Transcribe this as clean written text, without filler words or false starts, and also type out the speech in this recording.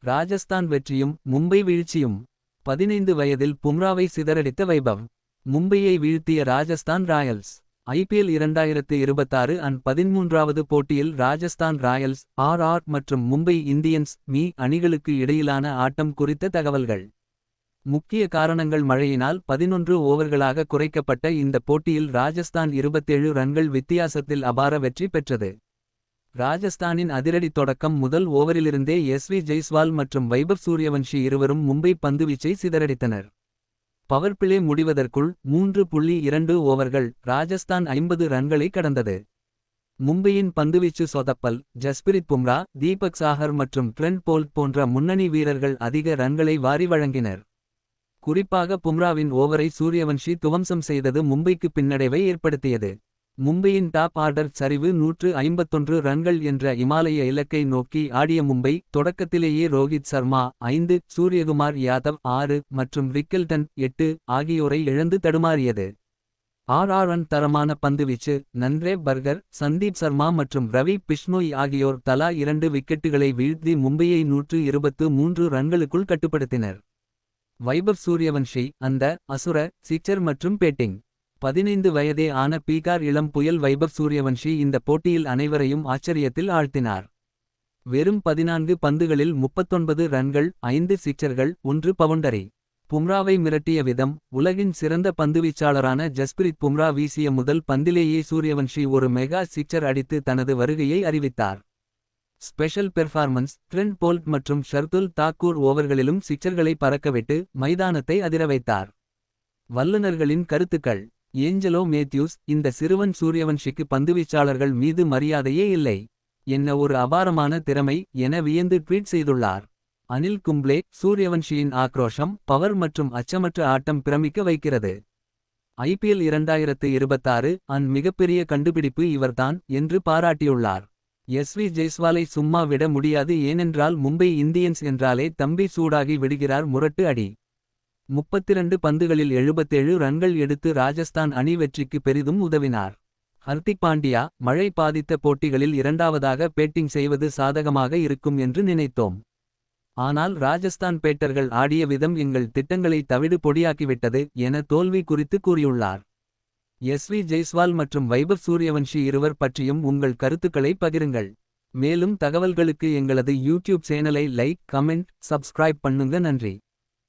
ராஜஸ்தான் வெற்றியும் மும்பை வீழ்ச்சியும். 15 வயதில் பும்ராவை சிதறடித்த வைபவ். மும்பையை வீழ்த்திய ராஜஸ்தான் ராயல்ஸ். ஐபிஎல் 2026 அன் 13வது போட்டியில் ராஜஸ்தான் ராயல்ஸ் மற்றும் மும்பை இந்தியன்ஸ் அணிகளுக்கு இடையிலான ஆட்டம் குறித்த தகவல்கள். முக்கிய காரணங்கள். மழையினால் 11 ஓவர்களாக குறைக்கப்பட்ட இந்த போட்டியில் ராஜஸ்தான் 27 ரன்கள் வித்தியாசத்தில் அபார வெற்றி பெற்றது. ராஜஸ்தானின் அதிரடி தொடக்கம். முதல் ஓவரிலிருந்தே எஸ்வி ஜெய்ஸ்வால் மற்றும் வைபவ் சூரியவன்ஷி இருவரும் மும்பை பந்துவீச்சை சிதறடித்தனர். பவர் பிளே முடிவதற்குள் 3.2 ஓவர்கள். ராஜஸ்தான் 50 ரன்களை கடந்தது. மும்பையின் பந்துவீச்சு சொதப்பல். ஜஸ்பிரித் பும்ரா, தீபக் சாஹர் மற்றும் ட்ரெண்ட் போல்ட் போன்ற முன்னணி வீரர்கள் அதிக ரன்களை வாரி வழங்கினர். குறிப்பாக பும்ராவின் ஓவரை சூரியவன்ஷி துவம்சம் செய்தது மும்பைக்கு பின்னடைவை ஏற்படுத்தியது. மும்பையின் டாப் ஆர்டர் சரிவு. 151 ரன்கள் என்ற இமாலய இலக்கை நோக்கி ஆடிய மும்பை. தொடக்கத்திலேயே ரோஹித் சர்மா 5, சூரியகுமார் யாதவ் 6 மற்றும் விக்கெல்டன் 8 ஆகியோரை இழந்து தடுமாறியது. ரன் தரமான பந்துவீச்சு. நன்ரே பர்கர், சந்தீப் சர்மா மற்றும் ரவி பிஷ்னோய் ஆகியோர் தலா 2 விக்கெட்டுகளை வீழ்த்தி மும்பையை 123 ரன்களுக்குள் கட்டுப்படுத்தினர். வைபவ் சூரியவன்ஷி அந்த அசுர சிக்சர் மற்றும் பேட்டிங். 15 வயதே ஆன பீகார் இளம் புயல் வைபவ் சூரியவன்ஷி இந்த போட்டியில் அனைவரையும் ஆச்சரியத்தில் ஆழ்த்தினார். வெறும் 14 பந்துகளில் 39 ரன்கள், 5 சிக்சர்கள், 1 பவுண்டரி. பும்ராவை மிரட்டிய விதம். உலகின் சிறந்த பந்துவீச்சாளரான ஜஸ்பிரித் பும்ரா வீசிய முதல் பந்திலேயே சூரியவன்ஷி ஒரு மெகா சிக்சர் அடித்து தனது வருகையை அறிவித்தார். Special performance. ட்ரெண்ட் போல்ட் மற்றும் ஷர்துல் தாக்கூர் ஓவர்களிலும் சிக்சர்களை பறக்கவிட்டு மைதானத்தை அதிரவைத்தார். வல்லுநர்களின் கருத்துக்கள். ஏஞ்சலோ மேத்யூஸ் இந்த சிறுவன் சூரியவன்ஷிக்கு பந்துவீச்சாளர்கள் மீது மரியாதையே இல்லை. என்ன ஒரு அபாரமான திறமை என வியந்து ட்வீட் செய்துள்ளார். அனில் கும்ப்ளே சூரியவன்ஷியின் ஆக்ரோஷம், பவர் மற்றும் அச்சமற்ற ஆட்டம் பிரமிக்க வைக்கிறது. ஐபிஎல் 2026 அன் மிகப்பெரிய கண்டுபிடிப்பு இவர்தான் என்று பாராட்டியுள்ளார். எஸ்வி ஜெய்ஸ்வாலை சும்மா விட முடியாது. ஏனென்றால் மும்பை இந்தியன்ஸ் என்றாலே தம்பி சூடாகி விடுகிறார். முரட்டு அடி. 32 பந்துகளில் 77 ரன்கள் எடுத்து ராஜஸ்தான் அணி வெற்றிக்கு பெரிதும் உதவினார். ஹர்திக் பாண்டியா மழை பாதித்த போட்டிகளில் இரண்டாவதாக பேட்டிங் செய்வது சாதகமாக இருக்கும் என்று நினைத்தோம். ஆனால் ராஜஸ்தான் பேட்டர்கள் ஆடிய விதம் எங்கள் திட்டங்களை தவிடு பொடியாக்கிவிட்டது என தோல்வி குறித்து கூறியுள்ளார். எஸ்வி ஜெய்ஸ்வால் மற்றும் வைபவ் சூரியவன்ஷி இருவர் பற்றியும் உங்கள் கருத்துக்களை பகிருங்கள். மேலும் தகவல்களுக்கு எங்களது யூடியூப் சேனலை லைக், கமெண்ட், சப்ஸ்கிரைப் பண்ணுங்க. நன்றி.